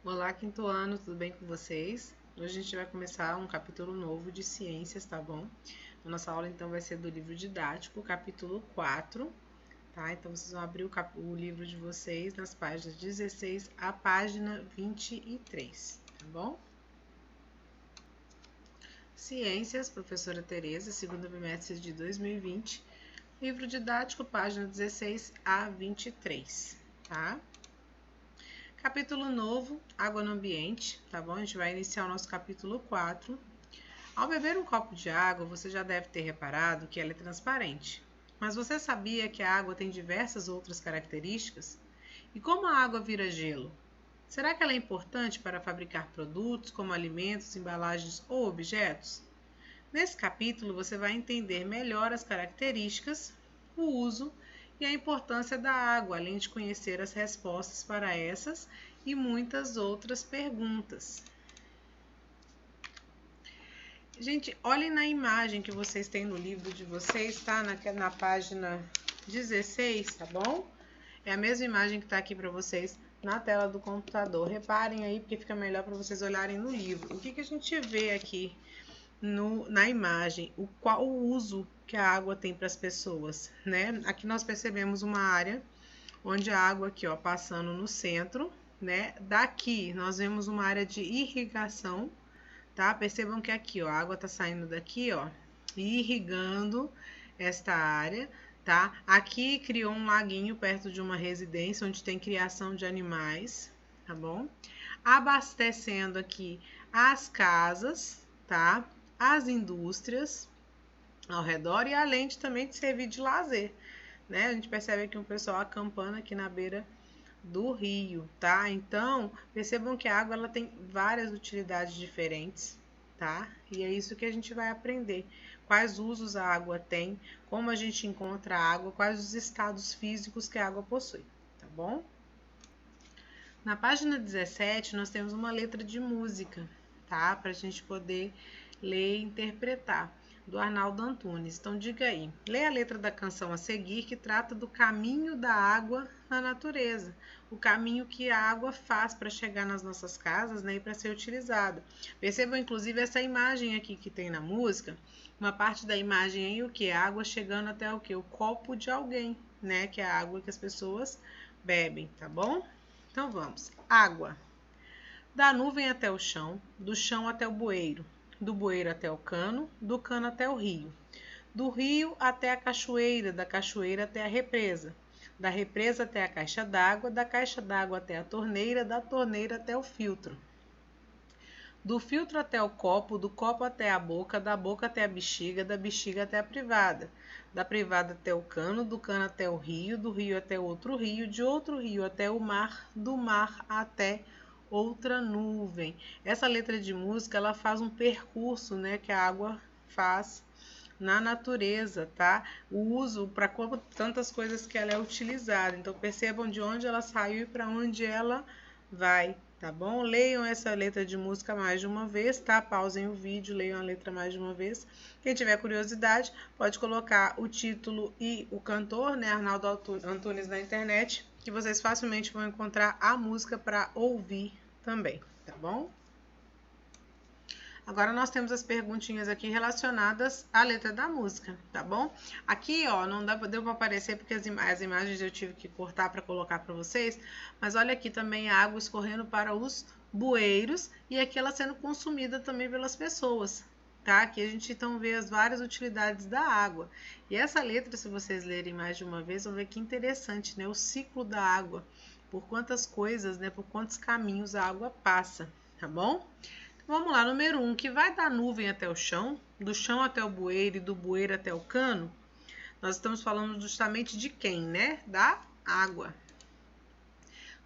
Olá, quinto ano, tudo bem com vocês? Hoje a gente vai começar um capítulo novo de ciências, tá bom? A nossa aula então vai ser do livro didático, capítulo 4, tá? Então vocês vão abrir o livro de vocês nas páginas 16 à página 23, tá bom? Ciências, professora Tereza, segundo bimestre de 2020, livro didático, página 16 a 23, tá? Capítulo novo, água no ambiente, tá bom? A gente vai iniciar o nosso capítulo 4. Ao beber um copo de água, você já deve ter reparado que ela é transparente. Mas você sabia que a água tem diversas outras características? E como a água vira gelo? Será que ela é importante para fabricar produtos como alimentos, embalagens ou objetos? Nesse capítulo, você vai entender melhor as características, o uso e a importância da água, além de conhecer as respostas para essas e muitas outras perguntas. Gente, olhem na imagem que vocês têm no livro de vocês, tá? Na página 16, tá bom? É a mesma imagem que tá aqui para vocês na tela do computador. Reparem aí, porque fica melhor para vocês olharem no livro. O que a gente vê aqui na imagem? Qual o uso que a água tem para as pessoas, né? Aqui nós percebemos uma área onde a água aqui, ó, passando no centro, né? Daqui nós vemos uma área de irrigação, tá? Percebam que aqui, ó, a água tá saindo daqui, ó, e irrigando esta área, tá? Aqui criou um laguinho perto de uma residência onde tem criação de animais, tá bom? Abastecendo aqui as casas, tá? As indústrias ao redor e além de também de servir de lazer, né? A gente percebe aqui um pessoal acampando aqui na beira do rio, tá? Então, percebam que a água ela tem várias utilidades diferentes, tá? E é isso que a gente vai aprender. Quais usos a água tem, como a gente encontra a água, quais os estados físicos que a água possui, tá bom? Na página 17, nós temos uma letra de música, tá? Para a gente poder ler e interpretar, do Arnaldo Antunes. Então, diga aí, leia a letra da canção a seguir, que trata do caminho da água na natureza, o caminho que a água faz para chegar nas nossas casas, né, e para ser utilizada. Percebam, inclusive, essa imagem aqui que tem na música, uma parte da imagem aí, o que? A água chegando até o que? O copo de alguém, né, que é a água que as pessoas bebem, tá bom? Então vamos. Água. Da nuvem até o chão, do chão até o bueiro, do bueiro até o cano, do cano até o rio, do rio até a cachoeira, da cachoeira até a represa, da represa até a caixa d'água, da caixa d'água até a torneira, da torneira até o filtro, do filtro até o copo, do copo até a boca, da boca até a bexiga, da bexiga até a privada, da privada até o cano, do cano até o rio, do rio até outro rio, de outro rio até o mar, do mar até outra nuvem. Essa letra de música, ela faz um percurso, né, que a água faz na natureza, tá? O uso para tantas coisas que ela é utilizada. Então percebam de onde ela saiu e para onde ela vai, tá bom? Leiam essa letra de música mais de uma vez, tá? Pausem o vídeo, leiam a letra mais de uma vez. Quem tiver curiosidade, pode colocar o título e o cantor, né, Arnaldo Antunes, na internet, que vocês facilmente vão encontrar a música para ouvir também, tá bom? Agora nós temos as perguntinhas aqui relacionadas à letra da música, tá bom? Aqui, ó, não deu para aparecer porque as imagens eu tive que cortar para colocar para vocês, mas olha aqui também a água escorrendo para os bueiros e aqui ela sendo consumida também pelas pessoas, tá? Aqui a gente então vê as várias utilidades da água. E essa letra, se vocês lerem mais de uma vez, vão ver que interessante, né? O ciclo da água, por quantas coisas, né? Por quantos caminhos a água passa, tá bom? Vamos lá, número 1, que vai da nuvem até o chão, do chão até o bueiro e do bueiro até o cano. Nós estamos falando justamente de quem, né? Da água.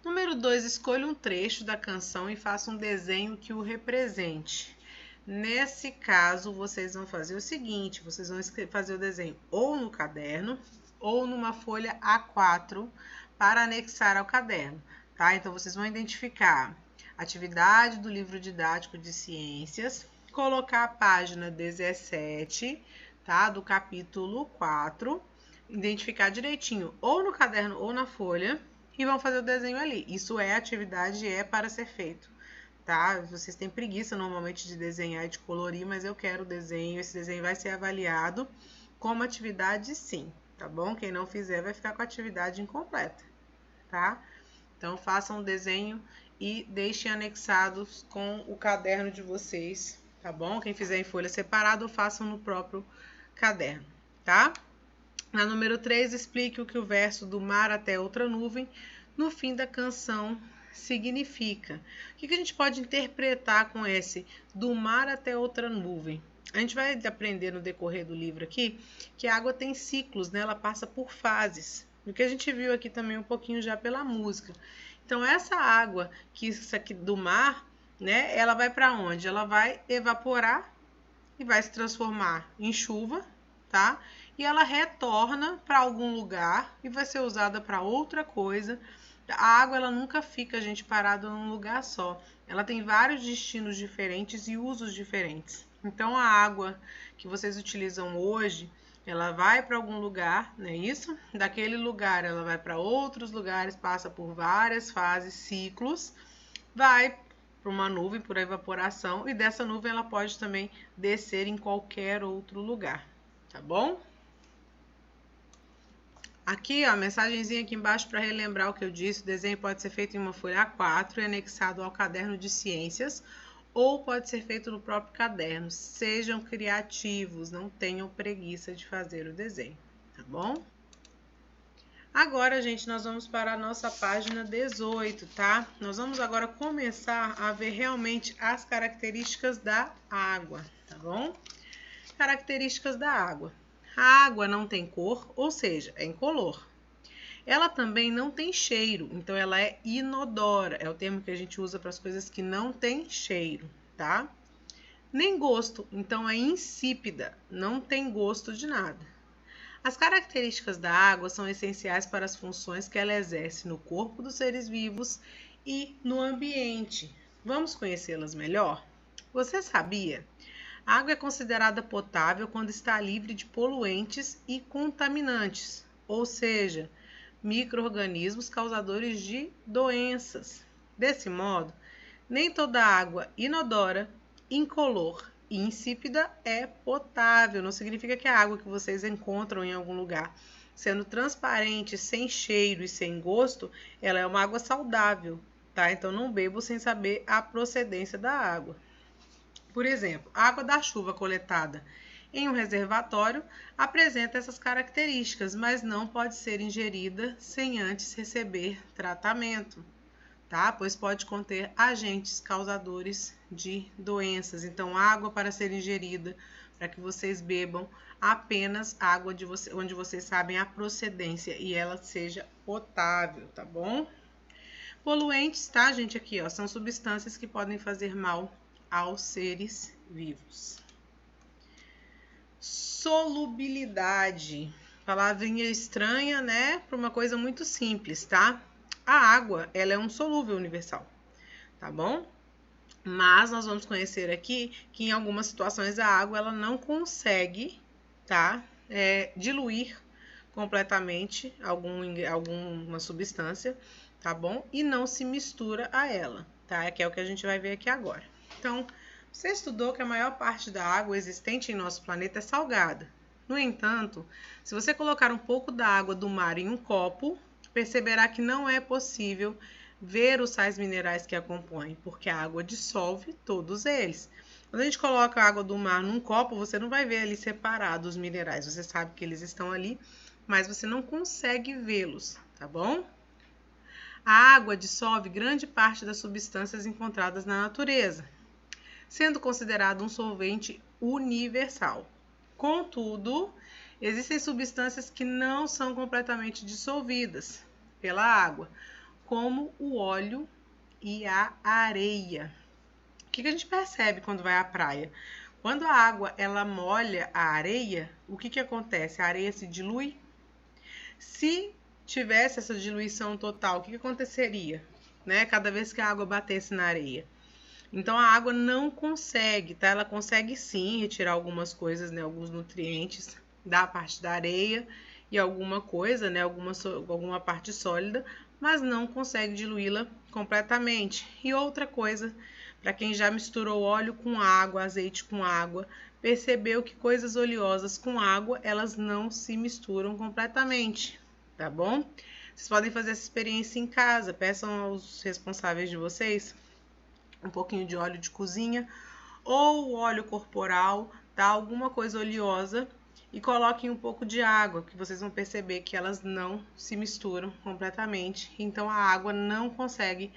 Número 2, escolha um trecho da canção e faça um desenho que o represente. Nesse caso, vocês vão fazer o seguinte, vocês vão fazer o desenho ou no caderno ou numa folha A4 para anexar ao caderno, tá? Então, vocês vão identificar atividade do livro didático de ciências, colocar a página 17, tá? Do capítulo 4, identificar direitinho ou no caderno ou na folha, e vão fazer o desenho ali. Isso é atividade, é para ser feito, tá? Vocês têm preguiça normalmente de desenhar e de colorir, mas eu quero o desenho, esse desenho vai ser avaliado como atividade sim, tá bom? Quem não fizer vai ficar com a atividade incompleta, tá? Então, façam o desenho e deixem anexados com o caderno de vocês, tá bom? Quem fizer em folha separada, façam no próprio caderno, tá? Na número 3, explique o que o verso do mar até outra nuvem, no fim da canção, significa. O que a gente pode interpretar com esse do mar até outra nuvem? A gente vai aprender no decorrer do livro aqui que a água tem ciclos, né? Ela passa por fases. O que a gente viu aqui também um pouquinho já pela música. Então, essa água que isso aqui do mar, né? Ela vai para onde? Ela vai evaporar e vai se transformar em chuva, tá? E ela retorna para algum lugar e vai ser usada para outra coisa. A água, ela nunca fica, gente, parada num lugar só. Ela tem vários destinos diferentes e usos diferentes. Então, a água que vocês utilizam hoje, ela vai para algum lugar, não é isso? Daquele lugar, ela vai para outros lugares, passa por várias fases, ciclos, vai para uma nuvem, por evaporação, e dessa nuvem ela pode também descer em qualquer outro lugar, tá bom? Aqui, ó, a mensagenzinha aqui embaixo para relembrar o que eu disse, o desenho pode ser feito em uma folha A4 e anexado ao caderno de ciências, ou pode ser feito no próprio caderno. Sejam criativos, não tenham preguiça de fazer o desenho, tá bom? Agora, gente, nós vamos para a nossa página 18, tá? Nós vamos agora começar a ver realmente as características da água, tá bom? Características da água. A água não tem cor, ou seja, é incolor. Ela também não tem cheiro, então ela é inodora. É o termo que a gente usa para as coisas que não têm cheiro, tá? Nem gosto, então é insípida, não tem gosto de nada. As características da água são essenciais para as funções que ela exerce no corpo dos seres vivos e no ambiente. Vamos conhecê-las melhor? Você sabia? A água é considerada potável quando está livre de poluentes e contaminantes, ou seja, micro-organismos causadores de doenças. Desse modo, nem toda água inodora, incolor e insípida é potável. Não significa que a água que vocês encontram em algum lugar, sendo transparente, sem cheiro e sem gosto, ela é uma água saudável, tá? Então não bebo sem saber a procedência da água. Por exemplo, a água da chuva coletada em um reservatório apresenta essas características, mas não pode ser ingerida sem antes receber tratamento, tá? Pois pode conter agentes causadores de doenças. Então, água para ser ingerida, para que vocês bebam apenas água onde vocês sabem a procedência e ela seja potável, tá bom? Poluentes, tá, gente? Aqui, ó, são substâncias que podem fazer mal aos seres vivos. Solubilidade, palavrinha estranha, né? Para uma coisa muito simples, tá? A água, ela é um solúvel universal, tá bom? Mas nós vamos conhecer aqui que em algumas situações a água ela não consegue, tá? Diluir completamente alguma substância, tá bom? E não se mistura a ela, tá? Que é o que a gente vai ver aqui agora. Então, você estudou que a maior parte da água existente em nosso planeta é salgada. No entanto, se você colocar um pouco da água do mar em um copo, perceberá que não é possível ver os sais minerais que a compõem, porque a água dissolve todos eles. Quando a gente coloca a água do mar num copo, você não vai ver ali separado os minerais. Você sabe que eles estão ali, mas você não consegue vê-los, tá bom? A água dissolve grande parte das substâncias encontradas na natureza, sendo considerado um solvente universal. Contudo, existem substâncias que não são completamente dissolvidas pela água, como o óleo e a areia. O que a gente percebe quando vai à praia? Quando a água ela molha a areia, o que acontece? A areia se dilui? Se tivesse essa diluição total, o que aconteceria, né? Cada vez que a água batesse na areia. Então, a água não consegue, tá? Ela consegue sim retirar algumas coisas, né? Alguns nutrientes da parte da areia e alguma coisa, né? Alguma parte sólida, mas não consegue diluí-la completamente. E outra coisa, para quem já misturou óleo com água, azeite com água, percebeu que coisas oleosas com água, elas não se misturam completamente, tá bom? Vocês podem fazer essa experiência em casa, peçam aos responsáveis de vocês um pouquinho de óleo de cozinha ou óleo corporal, tá? Alguma coisa oleosa, e coloquem um pouco de água, que vocês vão perceber que elas não se misturam completamente. Então a água não consegue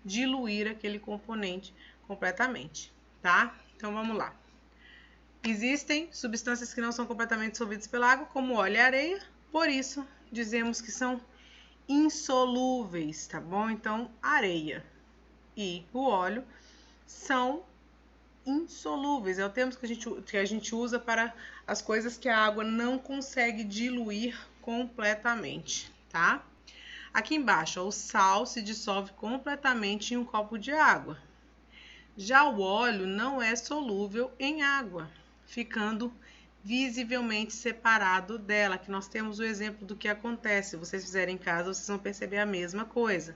diluir aquele componente completamente, tá? Então vamos lá. Existem substâncias que não são completamente dissolvidas pela água, como óleo e areia, por isso dizemos que são insolúveis, tá bom? Então areia e o óleo são insolúveis, é o termo que a gente usa para as coisas que a água não consegue diluir completamente, tá? Aqui embaixo, ó, o sal se dissolve completamente em um copo de água. Já o óleo não é solúvel em água, ficando visivelmente separado dela, que nós temos o exemplo do que acontece. Se vocês fizerem em casa, vocês vão perceber a mesma coisa.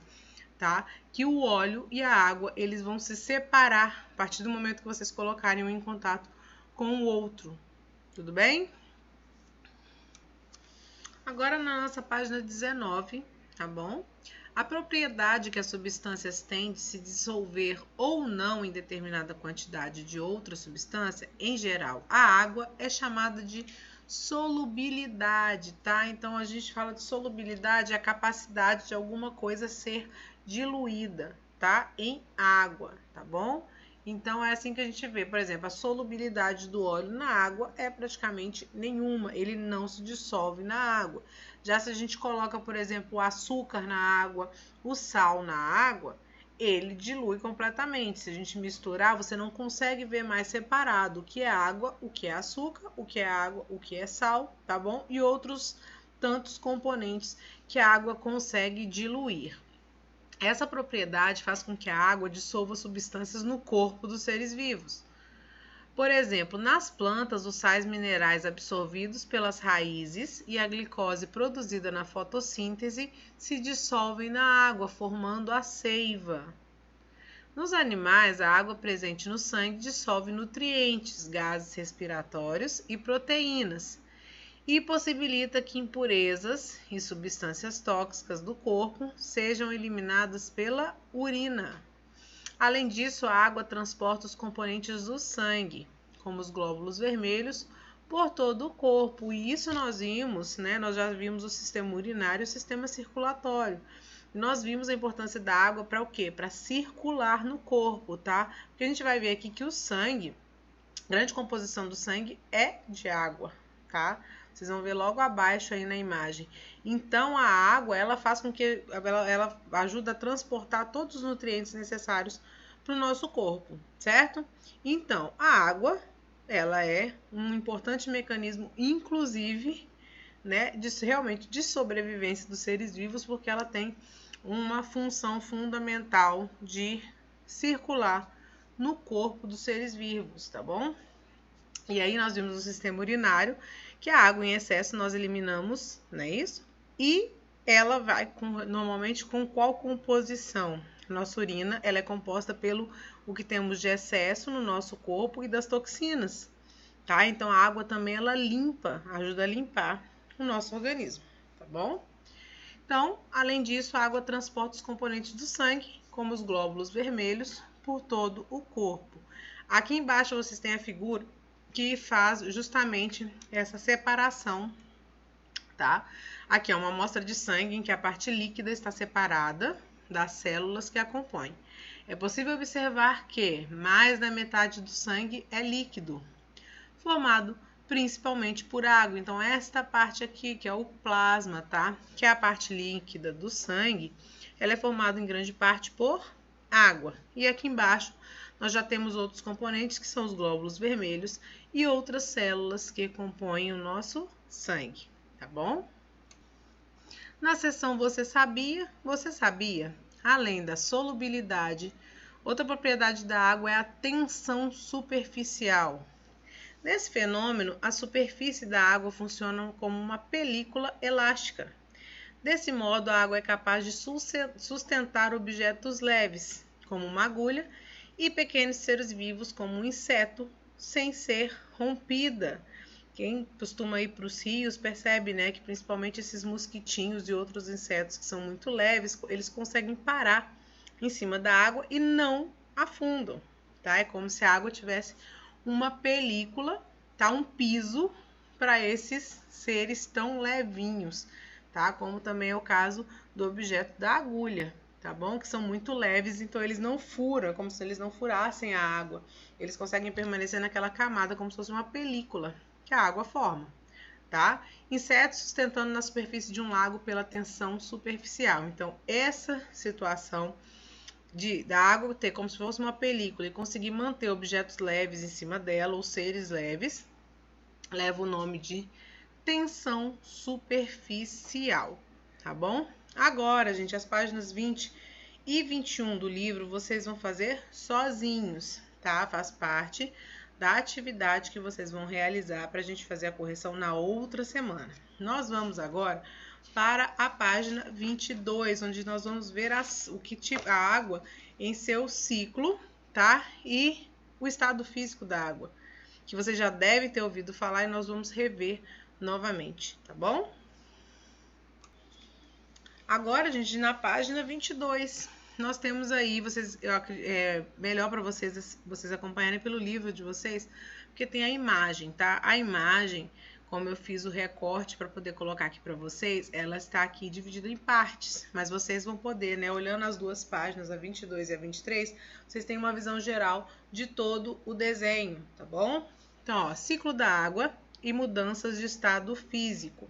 Tá? Que o óleo e a água, eles vão se separar a partir do momento que vocês colocarem um em contato com o outro. Tudo bem? Agora na nossa página 19, tá bom? A propriedade que as substâncias têm de se dissolver ou não em determinada quantidade de outra substância, em geral, a água, é chamada de solubilidade, tá? Então a gente fala de solubilidade, é a capacidade de alguma coisa ser diluída, tá? Em água, tá bom? Então é assim que a gente vê, por exemplo, a solubilidade do óleo na água é praticamente nenhuma, ele não se dissolve na água. Já se a gente coloca, por exemplo, o açúcar na água, o sal na água, ele dilui completamente. Se a gente misturar, você não consegue ver mais separado o que é água, o que é açúcar, o que é água, o que é sal, tá bom? E outros tantos componentes que a água consegue diluir. Essa propriedade faz com que a água dissolva substâncias no corpo dos seres vivos. Por exemplo, nas plantas, os sais minerais absorvidos pelas raízes e a glicose produzida na fotossíntese se dissolvem na água, formando a seiva. Nos animais, a água presente no sangue dissolve nutrientes, gases respiratórios e proteínas, e possibilita que impurezas e substâncias tóxicas do corpo sejam eliminadas pela urina. Além disso, a água transporta os componentes do sangue, como os glóbulos vermelhos, por todo o corpo. E isso nós vimos, né? Nós já vimos o sistema urinário e o sistema circulatório. Nós vimos a importância da água para o quê? Para circular no corpo, tá? Porque a gente vai ver aqui que o sangue, grande composição do sangue é de água, tá? Vocês vão ver logo abaixo aí na imagem. Então, a água, ela faz com que ela ajuda a transportar todos os nutrientes necessários para o nosso corpo, certo? Então, a água, ela é um importante mecanismo, inclusive, né, realmente de sobrevivência dos seres vivos, porque ela tem uma função fundamental de circular no corpo dos seres vivos, tá bom? E aí nós vimos o sistema urinário, que a água em excesso nós eliminamos, não é isso? E ela vai normalmente com qual composição? Nossa urina, ela é composta pelo o que temos de excesso no nosso corpo e das toxinas, tá? Então a água também ela limpa, ajuda a limpar o nosso organismo, tá bom? Então, além disso, a água transporta os componentes do sangue, como os glóbulos vermelhos, por todo o corpo. Aqui embaixo vocês têm a figura que faz justamente essa separação, tá? Aqui é uma amostra de sangue em que a parte líquida está separada das células que a compõem. É possível observar que mais da metade do sangue é líquido, formado principalmente por água. Então, esta parte aqui, que é o plasma, tá? Que é a parte líquida do sangue, ela é formada em grande parte por água. E aqui embaixo, nós já temos outros componentes, que são os glóbulos vermelhos e outras células que compõem o nosso sangue, tá bom? Na seção Você sabia? Além da solubilidade, outra propriedade da água é a tensão superficial. Nesse fenômeno, a superfície da água funciona como uma película elástica. Desse modo, a água é capaz de sustentar objetos leves, como uma agulha, e pequenos seres vivos, como um inseto, sem ser rompida. Quem costuma ir para os rios percebe, né, que principalmente esses mosquitinhos e outros insetos que são muito leves, eles conseguem parar em cima da água e não afundam, tá? É como se a água tivesse uma película, tá? Um piso para esses seres tão levinhos, tá? Como também é o caso do objeto da agulha, tá bom? Que são muito leves, então eles não furam, como se eles não furassem a água. Eles conseguem permanecer naquela camada como se fosse uma película que a água forma, tá? Insetos sustentando na superfície de um lago pela tensão superficial. Então, essa situação da água ter como se fosse uma película e conseguir manter objetos leves em cima dela, ou seres leves, leva o nome de tensão superficial, tá bom? Agora, gente, as páginas 20 e 21 do livro vocês vão fazer sozinhos, tá? Faz parte da atividade que vocês vão realizar para a gente fazer a correção na outra semana. Nós vamos agora para a página 22, onde nós vamos ver a água em seu ciclo, tá? E o estado físico da água, que vocês já devem ter ouvido falar e nós vamos rever novamente, tá bom? Agora, gente, na página 22, nós temos aí, melhor para vocês acompanharem pelo livro de vocês, porque tem a imagem, tá? A imagem, como eu fiz o recorte para poder colocar aqui para vocês, ela está aqui dividida em partes, mas vocês vão poder, né, olhando as duas páginas, a 22 e a 23, vocês têm uma visão geral de todo o desenho, tá bom? Então, ó, ciclo da água e mudanças de estado físico.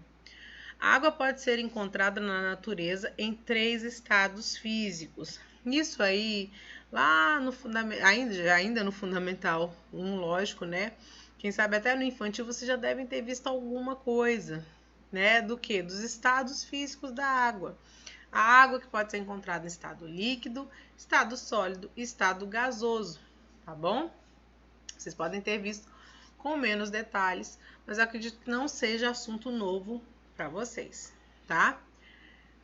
A água pode ser encontrada na natureza em 3 estados físicos. Isso aí, lá no ainda no Fundamental 1, lógico, né? Quem sabe até no infantil vocês já devem ter visto alguma coisa, né? Do que? Dos estados físicos da água. A água que pode ser encontrada em estado líquido, estado sólido e estado gasoso, tá bom? Vocês podem ter visto com menos detalhes, mas eu acredito que não seja assunto novo para vocês, tá?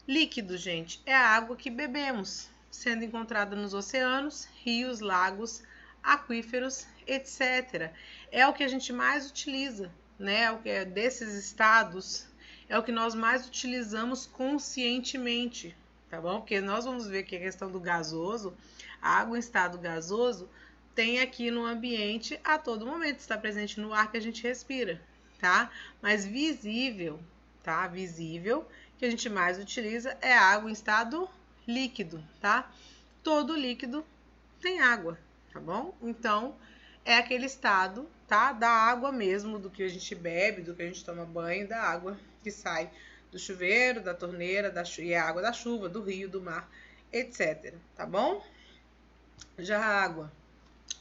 Líquido, gente, é a água que bebemos, sendo encontrada nos oceanos, rios, lagos, aquíferos, etc. É o que a gente mais utiliza, né? O que é desses estados, é o que nós mais utilizamos conscientemente, tá bom? Porque nós vamos ver que a questão do gasoso, a água em estado gasoso, tem aqui no ambiente a todo momento, está presente no ar que a gente respira, tá? Mas visível, tá? Visível, que a gente mais utiliza é a água em estado líquido, tá? Todo líquido tem água, tá bom? Então, é aquele estado, tá? Da água mesmo, do que a gente bebe, do que a gente toma banho, da água que sai do chuveiro, da torneira, e a água da chuva, do rio, do mar, etc, tá bom? Já a água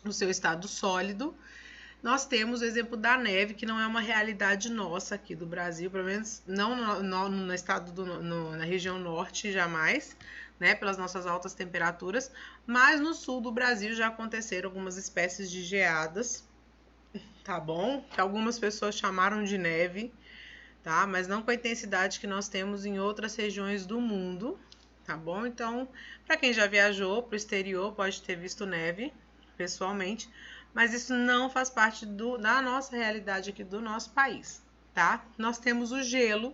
no seu estado sólido, nós temos o exemplo da neve, que não é uma realidade nossa aqui do Brasil, pelo menos não no estado na região norte, jamais, né, pelas nossas altas temperaturas, mas no sul do Brasil já aconteceram algumas espécies de geadas, tá bom? Que algumas pessoas chamaram de neve, tá? Mas não com a intensidade que nós temos em outras regiões do mundo, tá bom? Então, para quem já viajou para o exterior, pode ter visto neve pessoalmente, mas isso não faz parte da nossa realidade aqui do nosso país, tá? Nós temos o gelo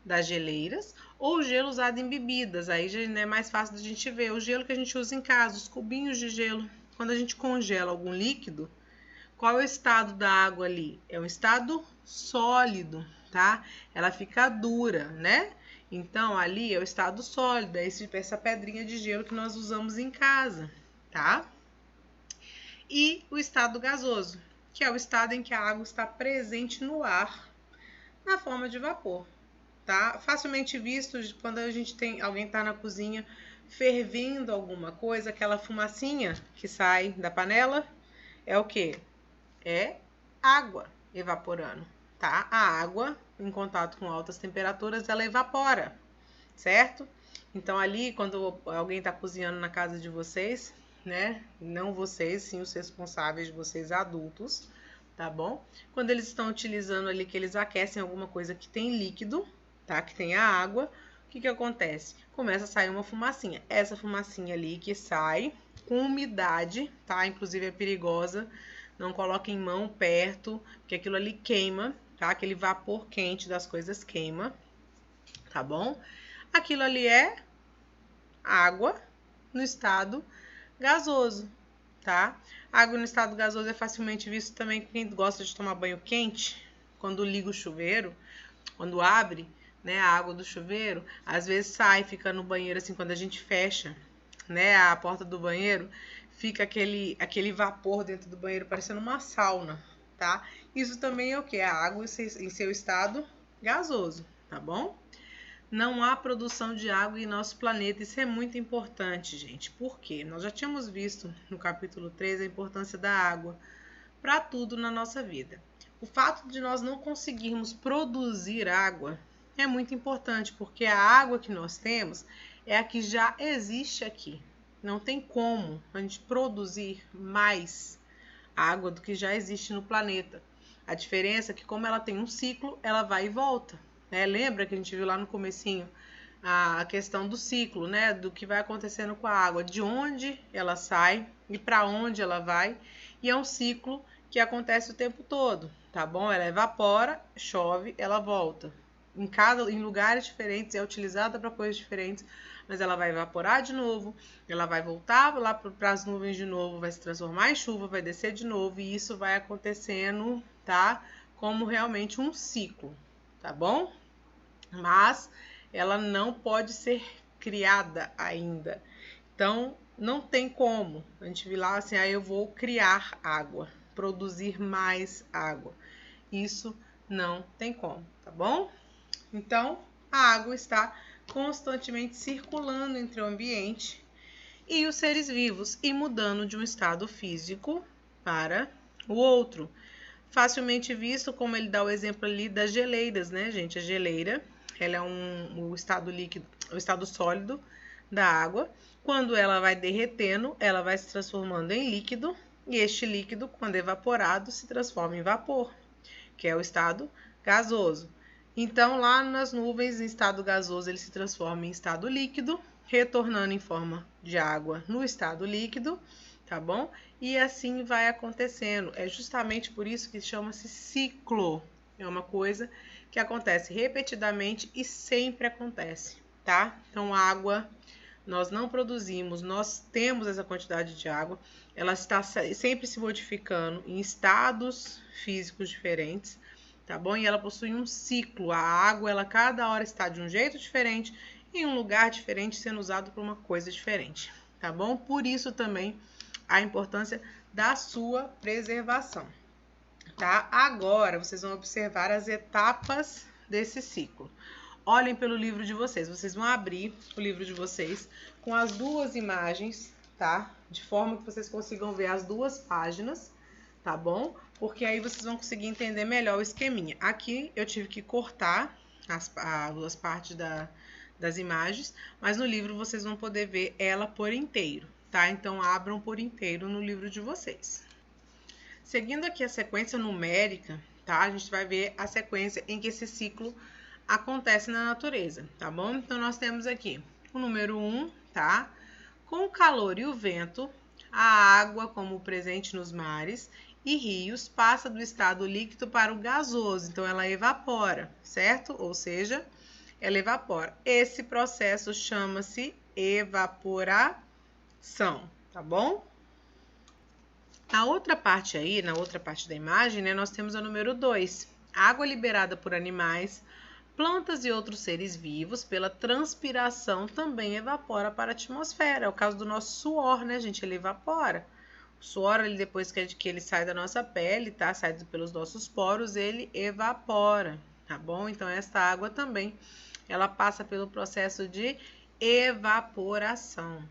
das geleiras ou o gelo usado em bebidas, aí já é mais fácil da gente ver. O gelo que a gente usa em casa, os cubinhos de gelo, quando a gente congela algum líquido, qual é o estado da água ali? É um estado sólido, tá? Ela fica dura, né? Então, ali é o estado sólido, é essa pedrinha de gelo que nós usamos em casa, tá? E o estado gasoso, que é o estado em que a água está presente no ar, na forma de vapor, tá? Facilmente visto quando a gente alguém tá na cozinha fervendo alguma coisa, aquela fumacinha que sai da panela, é o quê? É água evaporando, tá? A água, em contato com altas temperaturas, ela evapora, certo? Então, ali, quando alguém está cozinhando na casa de vocês, né? Não vocês, sim os responsáveis de vocês adultos, tá bom? Quando eles estão utilizando ali, que eles aquecem alguma coisa que tem líquido, tá? Que tem a água, o que acontece? Começa a sair uma fumacinha. Essa fumacinha ali que sai com umidade, tá? Inclusive é perigosa. Não coloquem mão perto, porque aquilo ali queima, tá? Aquele vapor quente das coisas queima, tá bom? Aquilo ali é água no estado gasoso, tá? Água no estado gasoso é facilmente visto também com quem gosta de tomar banho quente, quando liga o chuveiro, quando abre, né, a água do chuveiro, às vezes sai, fica no banheiro assim, quando a gente fecha, né, a porta do banheiro, fica aquele vapor dentro do banheiro parecendo uma sauna, tá? Isso também é o que? A água em seu estado gasoso, tá bom? Não há produção de água em nosso planeta. Isso é muito importante, gente. Por quê? Nós já tínhamos visto no capítulo 3 a importância da água para tudo na nossa vida. O fato de nós não conseguirmos produzir água é muito importante, porque a água que nós temos é a que já existe aqui. Não tem como a gente produzir mais água do que já existe no planeta. A diferença é que, como ela tem um ciclo, ela vai e volta. Lembra que a gente viu lá no comecinho a questão do ciclo, né? Do que vai acontecendo com a água, de onde ela sai e para onde ela vai. E é um ciclo que acontece o tempo todo, tá bom? Ela evapora, chove, ela volta. Em lugares diferentes, é utilizada para coisas diferentes, mas ela vai evaporar de novo, ela vai voltar lá para as nuvens de novo, vai se transformar em chuva, vai descer de novo, e isso vai acontecendo, tá? Como realmente um ciclo, tá bom? Mas ela não pode ser criada ainda. Então, não tem como a gente vir lá assim, eu vou criar água, produzir mais água. Isso não tem como, tá bom? Então, a água está constantemente circulando entre o ambiente e os seres vivos e mudando de um estado físico para o outro. Facilmente visto, como ele dá o exemplo ali das geleiras, né, gente? A geleira, ela é o estado líquido, o estado sólido da água. Quando ela vai derretendo, ela vai se transformando em líquido, e este líquido, quando evaporado, se transforma em vapor, que é o estado gasoso. Então, lá nas nuvens, em estado gasoso, ele se transforma em estado líquido, retornando em forma de água no estado líquido, tá bom? E assim vai acontecendo. É justamente por isso que chama-se ciclo. É uma coisa que acontece repetidamente e sempre acontece, tá? Então, água nós não produzimos, nós temos essa quantidade de água, ela está sempre se modificando em estados físicos diferentes, tá bom? E ela possui um ciclo. A água, ela cada hora está de um jeito diferente, em um lugar diferente, sendo usado para uma coisa diferente, tá bom? Por isso também a importância da sua preservação, tá? Agora, vocês vão observar as etapas desse ciclo. Olhem pelo livro de vocês. Vocês vão abrir o livro de vocês com as duas imagens, tá? De forma que vocês consigam ver as duas páginas, tá bom? Porque aí vocês vão conseguir entender melhor o esqueminha. Aqui eu tive que cortar as duas partes das imagens, mas no livro vocês vão poder ver ela por inteiro, tá? Então, abram por inteiro no livro de vocês. Seguindo aqui a sequência numérica, tá? A gente vai ver a sequência em que esse ciclo acontece na natureza, tá bom? Então, nós temos aqui o número 1, tá? Com o calor e o vento, a água, como presente nos mares e rios, passa do estado líquido para o gasoso. Então, ela evapora, certo? Ou seja, ela evapora. Esse processo chama-se evaporação, tá bom? Na outra parte aí, na outra parte da imagem, né, nós temos a número 2. Água liberada por animais, plantas e outros seres vivos pela transpiração também evapora para a atmosfera. É o caso do nosso suor, né, gente? Ele evapora. O suor, ele, depois que ele sai da nossa pele, tá? Sai pelos nossos poros, ele evapora, tá bom? Então, essa água também, ela passa pelo processo de evaporação.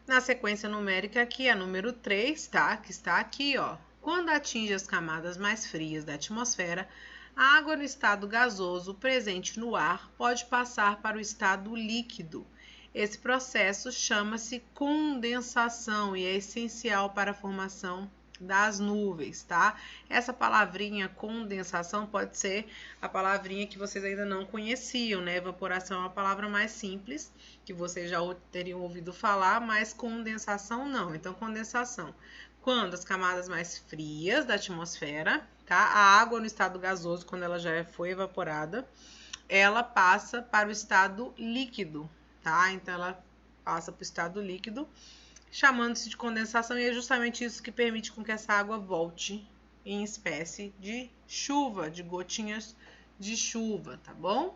Na sequência numérica aqui, a número 3, tá? Que está aqui, ó. Quando atinge as camadas mais frias da atmosfera, a água no estado gasoso presente no ar pode passar para o estado líquido. Esse processo chama-se condensação e é essencial para a formação das nuvens, tá? Essa palavrinha condensação pode ser a palavrinha que vocês ainda não conheciam, né? Evaporação é uma palavra mais simples, que vocês já teriam ouvido falar, mas condensação não. Então, condensação, quando as camadas mais frias da atmosfera, tá? A água no estado gasoso, quando ela já foi evaporada, ela passa para o estado líquido, tá? Então, ela passa para o estado líquido, chamando-se de condensação, e é justamente isso que permite com que essa água volte em espécie de chuva, de gotinhas de chuva, tá bom?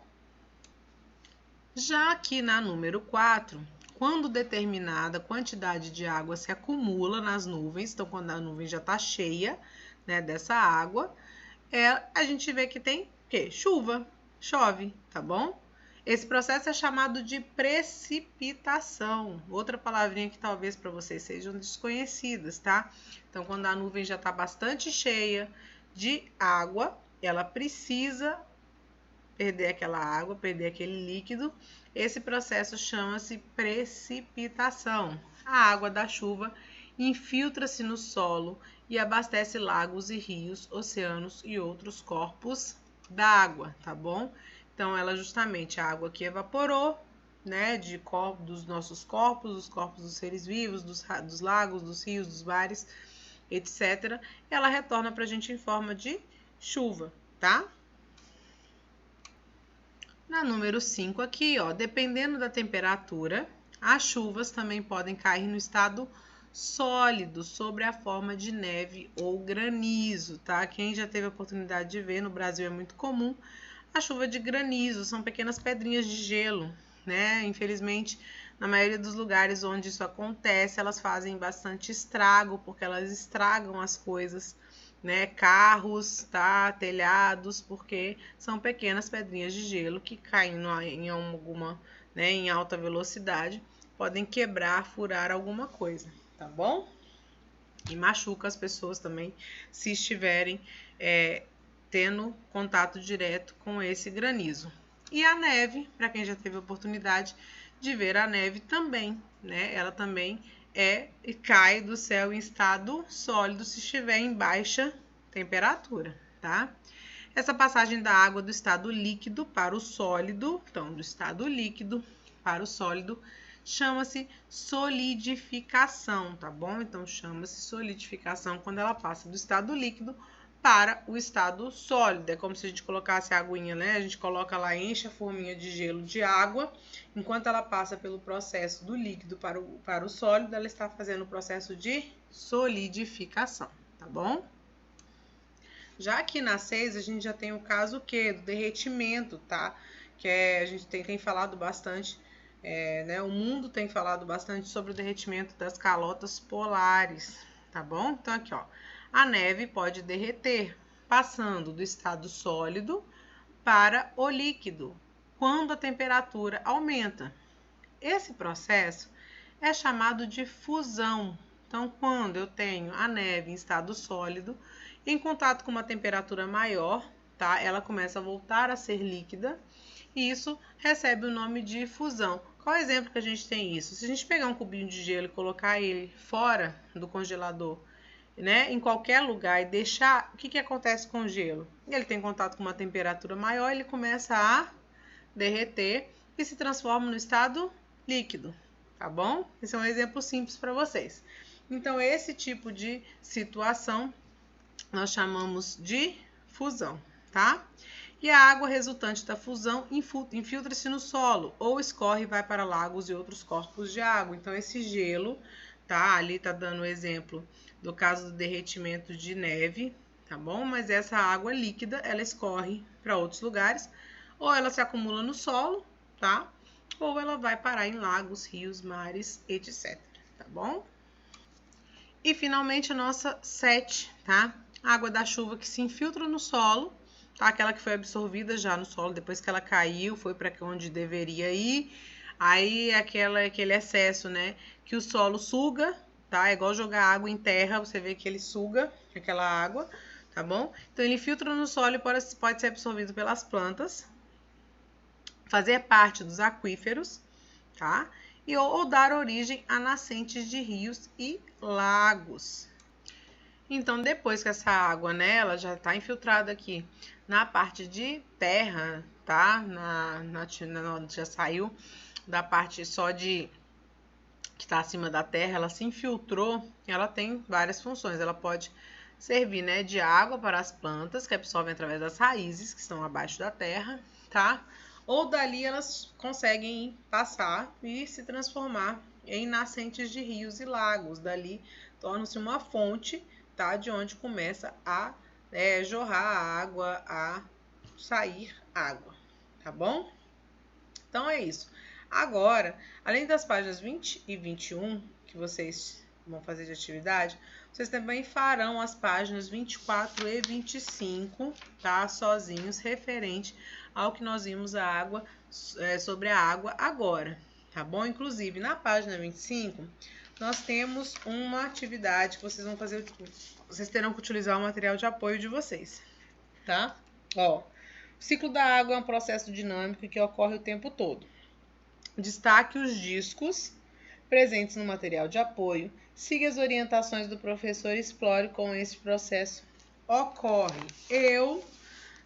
Já aqui na número 4, quando determinada quantidade de água se acumula nas nuvens, então quando a nuvem já está cheia, né, dessa água, a gente vê que tem o quê? Chuva, chove, tá bom? Esse processo é chamado de precipitação. Outra palavrinha que talvez para vocês sejam desconhecidas, tá? Então, quando a nuvem já está bastante cheia de água, ela precisa perder aquela água, perder aquele líquido. Esse processo chama-se precipitação. A água da chuva infiltra-se no solo e abastece lagos e rios, oceanos e outros corpos d'água, tá bom? Então, ela justamente, a água que evaporou, né, dos nossos corpos, dos corpos dos seres vivos, dos lagos, dos rios, dos mares, etc., ela retorna para a gente em forma de chuva, tá? Na número 5 aqui, ó, dependendo da temperatura, as chuvas também podem cair no estado sólido, sobre a forma de neve ou granizo, tá? Quem já teve a oportunidade de ver, no Brasil é muito comum, a chuva de granizo, são pequenas pedrinhas de gelo, né? Infelizmente, na maioria dos lugares onde isso acontece, elas fazem bastante estrago, porque elas estragam as coisas, né? Carros, tá? Telhados, porque são pequenas pedrinhas de gelo que caem em alta velocidade, podem quebrar, furar alguma coisa, tá bom? E machuca as pessoas também, se estiverem tendo contato direto com esse granizo. E a neve, para quem já teve a oportunidade de ver a neve também, né? Ela também cai do céu em estado sólido se estiver em baixa temperatura, tá? Essa passagem da água do estado líquido para o sólido, então do estado líquido para o sólido, chama-se solidificação, tá bom? Então chama-se solidificação quando ela passa do estado líquido para o estado sólido. É como se a gente colocasse a aguinha, né? A gente coloca lá, enche a forminha de gelo de água, enquanto ela passa pelo processo do líquido para o sólido, ela está fazendo o processo de solidificação, tá bom? Já aqui na 6, a gente já tem o caso do derretimento, tá? Que a gente tem falado bastante, né? O mundo tem falado bastante sobre o derretimento das calotas polares, tá bom? Então aqui, ó, a neve pode derreter, passando do estado sólido para o líquido, quando a temperatura aumenta. Esse processo é chamado de fusão. Então, quando eu tenho a neve em estado sólido, em contato com uma temperatura maior, tá? Ela começa a voltar a ser líquida e isso recebe o nome de fusão. Qual é o exemplo que a gente tem isso? Se a gente pegar um cubinho de gelo e colocar ele fora do congelador, né, em qualquer lugar e deixar, o que acontece com o gelo? Ele tem contato com uma temperatura maior, ele começa a derreter e se transforma no estado líquido, tá bom? Esse é um exemplo simples para vocês. Então, esse tipo de situação nós chamamos de fusão, tá? E a água resultante da fusão infiltra-se no solo ou escorre e vai para lagos e outros corpos de água. Então, esse gelo, tá? Ali tá dando o exemplo do caso do derretimento de neve, tá bom? Mas essa água líquida, ela escorre para outros lugares, ou ela se acumula no solo, tá? Ou ela vai parar em lagos, rios, mares, etc, tá bom? E finalmente a nossa 7, tá? A água da chuva que se infiltra no solo, tá? Aquela que foi absorvida já no solo depois que ela caiu, foi para onde deveria ir. Aí aquele excesso, né, que o solo suga, tá? É igual jogar água em terra, você vê que ele suga aquela água, tá bom? Então ele filtra no solo e pode ser absorvido pelas plantas, fazer parte dos aquíferos, tá? Ou dar origem a nascentes de rios e lagos. Então, depois que essa água, né, ela já está infiltrada aqui na parte de terra, tá? Já saiu da parte só de que está acima da terra, ela se infiltrou, ela tem várias funções. Ela pode servir, né, de água para as plantas, que absorvem através das raízes que estão abaixo da terra, tá? Ou dali elas conseguem passar e se transformar em nascentes de rios e lagos. Dali torna-se uma fonte, tá? De onde começa a jorrar a água, a sair água, tá bom? Então é isso. Agora, além das páginas 20 e 21, que vocês vão fazer de atividade, vocês também farão as páginas 24 e 25, tá? Sozinhos, referente ao que nós vimos sobre a água agora, tá bom? Inclusive, na página 25, nós temos uma atividade que vocês vão fazer, vocês terão que utilizar o material de apoio de vocês, tá? Ó, o ciclo da água é um processo dinâmico que ocorre o tempo todo. Destaque os discos presentes no material de apoio. Siga as orientações do professor e explore como esse processo ocorre. Eu,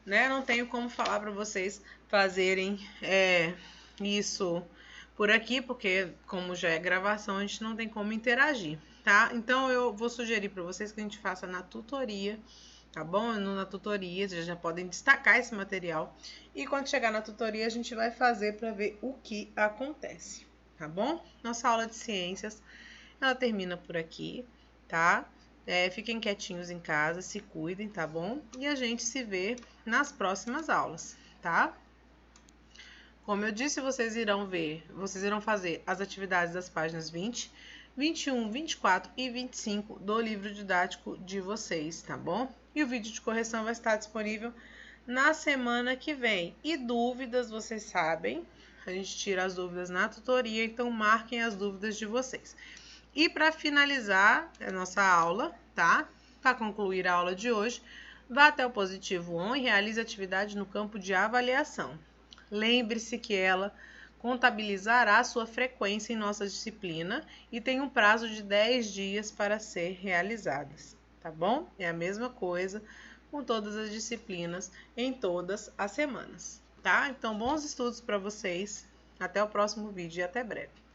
né, não tenho como falar para vocês fazerem isso por aqui, porque como já é gravação, a gente não tem como interagir, tá? Então, eu vou sugerir para vocês que a gente faça na tutoria, tá bom? Na tutoria, vocês já podem destacar esse material. E quando chegar na tutoria, a gente vai fazer para ver o que acontece, tá bom? Nossa aula de ciências, ela termina por aqui, tá? Fiquem quietinhos em casa, se cuidem, tá bom? E a gente se vê nas próximas aulas, tá? Como eu disse, vocês irão fazer as atividades das páginas 20, 21, 24 e 25 do livro didático de vocês, tá bom? E o vídeo de correção vai estar disponível na semana que vem. E dúvidas, vocês sabem, a gente tira as dúvidas na tutoria, então marquem as dúvidas de vocês. E para finalizar a nossa aula, tá? Para concluir a aula de hoje, vá até o positivo ON e realize a atividade no campo de avaliação. Lembre-se que ela contabilizará sua frequência em nossa disciplina e tem um prazo de 10 dias para ser realizadas, tá bom? É a mesma coisa com todas as disciplinas em todas as semanas, tá? Então, bons estudos para vocês. Até o próximo vídeo e até breve.